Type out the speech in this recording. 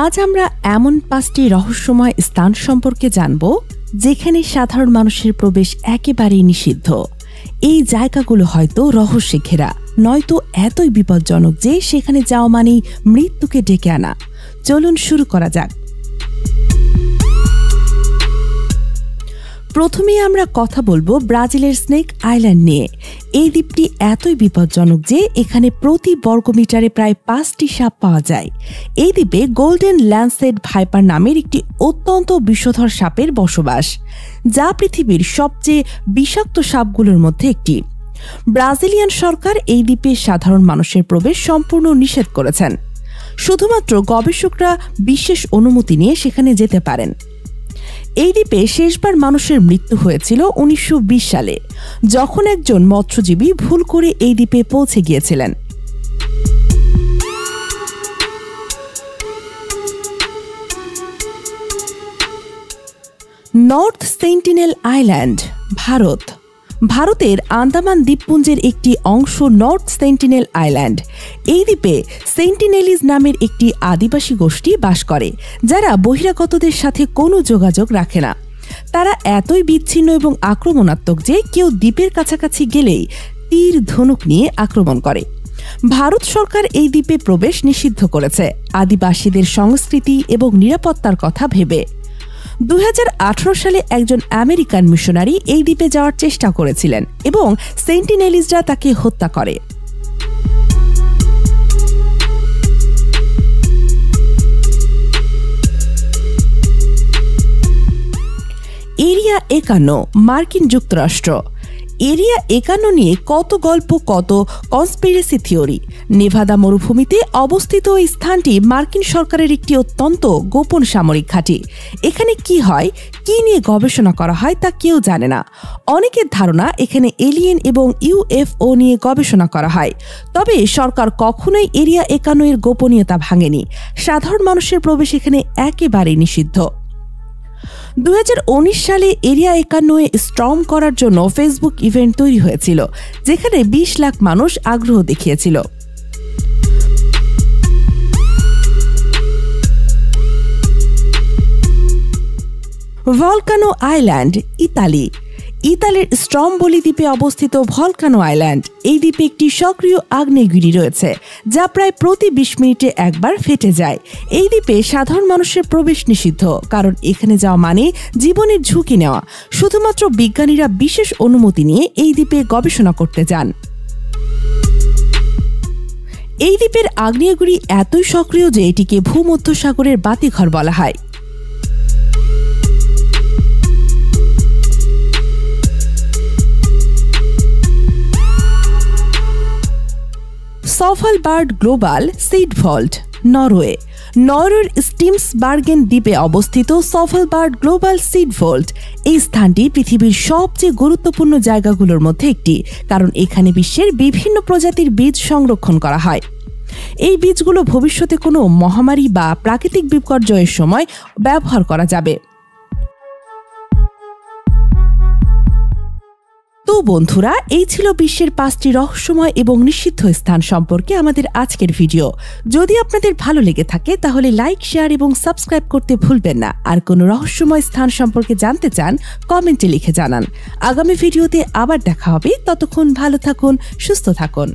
আজ আমরা এমন 5টি রহস্যময় স্থান সম্পর্কে জানব যেখানে সাধারণ মানুষের প্রবেশ একেবারেই নিষিদ্ধ। এই জায়গাগুলো হয়তো রহস্যে ঘেরা, নয়তো এতই বিপজ্জনক যে সেখানে যাওয়া মানেই মৃত্যুকে ডেকে আনা। চলুন শুরু করা যাক। প্রথমেই আমরা কথা বলবো ব্রাজিলের স্নেক আইল্যান্ড নিয়ে। এই দ্বীপটি এতই বিপজ্জনক যে এখানে প্রতি বর্গমিটারে প্রায় 5টি সাপ পাওয়া যায়। এই দ্বীপে গোল্ডেন ল্যান্সেট ভাইপার নামের একটি অত্যন্ত বিষধর সাপের বসবাস, যা পৃথিবীর সবচেয়ে বিষাক্ত সাপগুলোর মধ্যে একটি। ব্রাজিলিয়ান সরকার এই দ্বীপে সাধারণ মানুষের প্রবেশ সম্পূর্ণ নিষেধ করেছেন। শুধুমাত্র গবেষকরা বিশেষ অনুমতি নিয়ে সেখানে যেতে পারেন। এই দ্বীপে শেষবার মানুষের মৃত্যু হয়েছিল 1920 সালে, যখন একজন মৎস্যজীবী ভুল করে এই দ্বীপে পৌঁছে গিয়েছিলেন। নর্থ সেন্টিনেল আইল্যান্ড, ভারতের আন্দামান দ্বীপপুঞ্জের একটি অংশ নর্থ সেন্টিনেল আইল্যান্ড। এই দ্বীপে সেন্টিনেলিজ নামের একটি আদিবাসী গোষ্ঠী বাস করে, যারা বহিরাগতদের সাথে কোনো যোগাযোগ রাখে না। তারা এতই বিচ্ছিন্ন এবং আক্রমণাত্মক যে কেউ দ্বীপের কাছাকাছি গেলেই তীর ধনুক নিয়ে আক্রমণ করে। ভারত সরকার এই দ্বীপে প্রবেশ নিষিদ্ধ করেছে আদিবাসীদের সংস্কৃতি এবং নিরাপত্তার কথা ভেবে। 2018 সালে একজন আমেরিকান মিশনারি এই দ্বীপে যাওয়ার চেষ্টা করেছিলেন এবং সেন্টিনেলিজরা তাকে হত্যা করে। এরিয়া 51, মার্কিন যুক্তরাষ্ট্র। এরিয়া 51 নিয়ে কত গল্প, কত কনস্পিরেসি থিওরি। নেভাদা মরুভূমিতে অবস্থিত এই স্থানটি মার্কিন সরকারের একটি অত্যন্ত গোপন সামরিক ঘাঁটি। এখানে কি হয়, কি নিয়ে গবেষণা করা হয় তা কেউ জানে না। অনেকের ধারণা এখানে এলিয়েন এবং ইউএফও নিয়ে গবেষণা করা হয়। তবে সরকার কখনোই এরিয়া 51 এর গোপনীয়তা ভাঙেনি। সাধারণ মানুষের প্রবেশ এখানে একেবারেই নিষিদ্ধ। 2019 সালে এরিয়া 51 স্টর্ম করার জন্য ফেসবুক ইভেন্ট তৈরি হয়েছিল, যেখানে 20 লাখ মানুষ আগ্রহ দেখিয়েছিল। ভলকানো আইল্যান্ড, ইতালির স্ট্রম্বোলি দ্বীপে অবস্থিত ভলকানো আইল্যান্ড। এই দ্বীপে একটি সক্রিয় আগ্নেয়গিরি রয়েছে, যা প্রায় প্রতি 20 মিনিটে একবার ফেটে যায়। এই দ্বীপে সাধারণ মানুষের প্রবেশ নিষিদ্ধ, কারণ এখানে যাওয়া মানে জীবনের ঝুঁকি নেওয়া। শুধুমাত্র বিজ্ঞানীরা বিশেষ অনুমতি নিয়ে এই দ্বীপে গবেষণা করতে যান। এই দ্বীপের আগ্নেয়গিরি এতই সক্রিয় যে এটিকে ভূমধ্যসাগরের বাতিঘর বলা হয়। সফলবার্ড গ্লোবাল সিড ভল্ট, নরওয়ের স্টিমসবার্গেন দ্বীপে অবস্থিত সফলবার্ড গ্লোবাল সিড ভল্ট। এই স্থানটি পৃথিবীর সবচেয়ে গুরুত্বপূর্ণ জায়গাগুলোর মধ্যে একটি, কারণ এখানে বিশ্বের বিভিন্ন প্রজাতির বীজ সংরক্ষণ করা হয়। এই বীজগুলো ভবিষ্যতে কোনো মহামারী বা প্রাকৃতিক বিপর্যয়ের সময় ব্যবহার করা যাবে। তো বন্ধুরা, এই ছিল বিশ্বের 5টি রহস্যময় এবং নিষিদ্ধ স্থান সম্পর্কে আমাদের আজকের ভিডিও। যদি আপনাদের ভালো লেগে থাকে তাহলে লাইক, শেয়ার এবং সাবস্ক্রাইব করতে ভুলবেন না। আর কোনো রহস্যময় স্থান সম্পর্কে জানতে চান কমেন্টে লিখে জানান। আগামী ভিডিওতে আবার দেখা হবে। ততক্ষণ ভালো থাকুন, সুস্থ থাকুন।